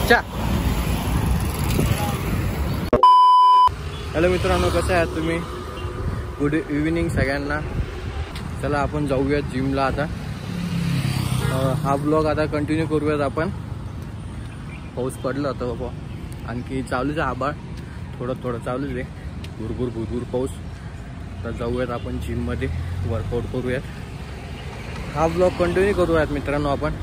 चा हॅलो मित्रांनो, कसं आहात तुम्ही? गुड इव्हिनिंग सगळ्यांना. चला आपण जाऊयात जिमला आता. हा ब्लॉग आता कंटिन्यू करूयात आपण. पाऊस पडला होता बाबा, आणखी चालूच आहे आभाळ, थोडं चालूच आहे, भुरभुर पाऊस. तर जाऊयात आपण जिममध्ये, वर्कआउट करूयात. हा ब्लॉग कंटिन्यू करूयात मित्रांनो आपण.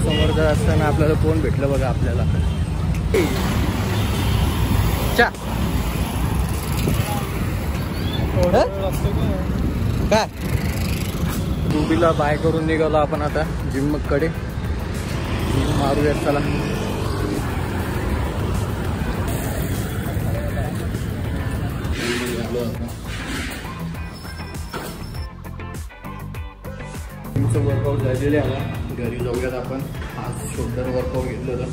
समोर जर असताना आपल्याला कोण भेटलं बघा आपल्याला. चा काय टूबीला बाय करून निघालो आपण आता जिम कडे. जिम मारूयात चला. जिमचं वर्कआउट झालेले आहे. घरी जाऊयात आपण. आज शोल्डर वर्कआउट घेतलं होतं,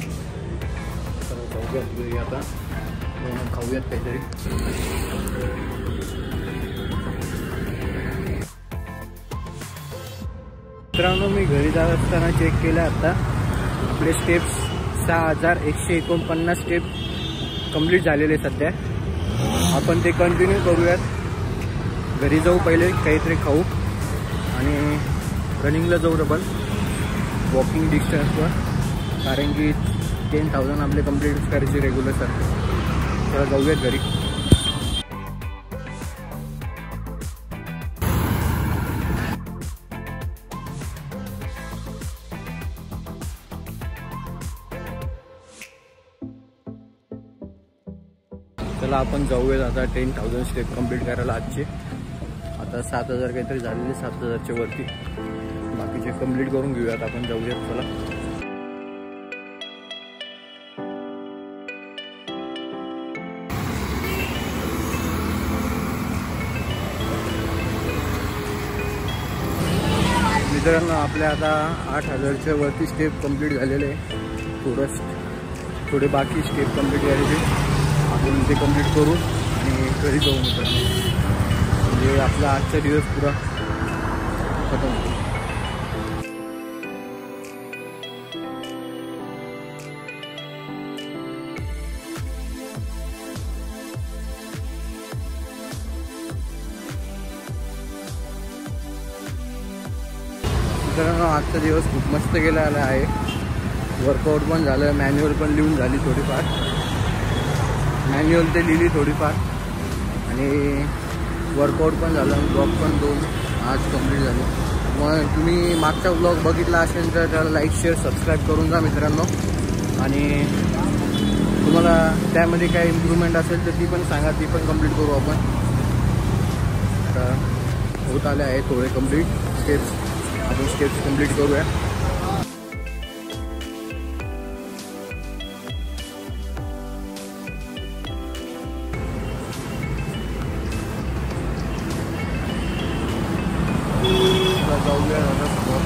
तर जाऊयात घरी आता. खाऊयात काहीतरी. मित्रांनो, मी घरी जात असताना चेक केलं आता. आपले स्टेप्स 6149 स्टेप कंप्लीट झालेले सध्या. आपण ते कंटिन्यू करूयात. घरी जाऊ, पहिले काहीतरी खाऊ आणि रनिंगला जाऊ डबल वॉकिंग डिस्टन्सवर, कारण की 10,000 आपले कंप्लीट करायचे रेग्युलर सारखे. तर जाऊयात घरी. चला आपण जाऊयात आता 10,000 स्टेप कंप्लीट करायला आजचे. आता 7,000 काहीतरी झालेले, 7,000च्या वरती. बाकीचे कंप्लीट करून घेऊयात आपण. जाऊयात चला. मित्रांनो, आपल्या आता 8,000च्या वरती स्टेप कंप्लीट झालेले आहे. थोडे बाकी स्टेप कंप्लीट झालेले. आपण ते कंप्लीट करू आणि घरी जाऊ मित्रांनो. म्हणजे आपला आजचा दिवस पुरा खतम होतो. मित्रांनो, आजचा दिवस खूप मस्त गेलेला आहे. वर्कआउट पण झालं, मॅन्युअल पण लिहून झाली थोडीफार. मॅन्युअल ते लिहिली थोडीफार आणि वर्कआउट पण झालं. ब्लॉग पण 2 आज कंप्लीट झाले. मग तुम्ही मागचा ब्लॉग बघितला असेल तर त्याला लाईक शेअर सबस्क्राईब करून जा मित्रांनो. आणि तुम्हाला त्यामध्ये काही इम्प्रूव्हमेंट असेल तर ती पण सांगा, ती पण कंप्लीट करू आपण. तर होत आले आहे थोडे कंप्लीट स्टेप्स. आपण स्टेप्स कंप्लीट करूया. जाऊया आता समोर.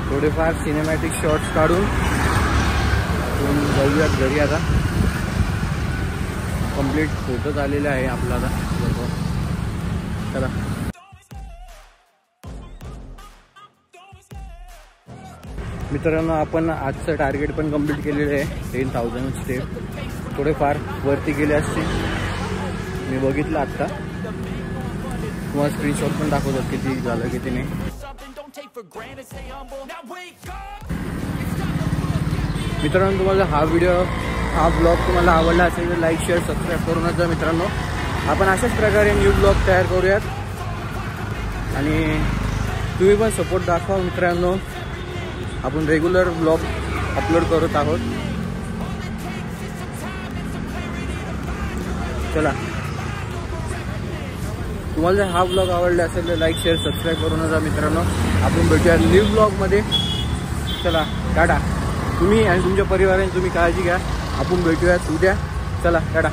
थोडेफार सिनेमॅटिक शॉट्स काढून आपण जाऊयात घरी आता. कंप्लीट फोटोज आलेले आहे आपला आता. चला. मित्रांनो, आपण आजचं टार्गेट पण कंप्लीट केलेलं आहे. 10,000 स्टेप. थोडेफार वरती गेले असते, मी बघितलं आत्ता. तुम्हाला स्क्रीनशॉट पण दाखवतात किती झालं किती नाही. मित्रांनो, तुम्हाला हा ब्लॉग तुम्हाला आवडला असेल तर लाईक शेअर सबस्क्राईब करूनच जा मित्रांनो. आपण अशाच प्रकारे न्यू ब्लॉग तयार करूयात आणि तुम्ही पण सपोर्ट दाखवा मित्रांनो. आपण रेग्युलर ब्लॉग अपलोड करत आहोत. चला तुम्हाला जर हा ब्लॉग आवडला असेल तर लाईक शेअर सबस्क्राईब करू नका मित्रांनो. आपण भेटूया न्यू ब्लॉगमध्ये. चला टाटा. तुम्ही आणि तुमच्या परिवाराने तुम्ही काळजी घ्या. आपण भेटूयात उद्या. चला टाटा.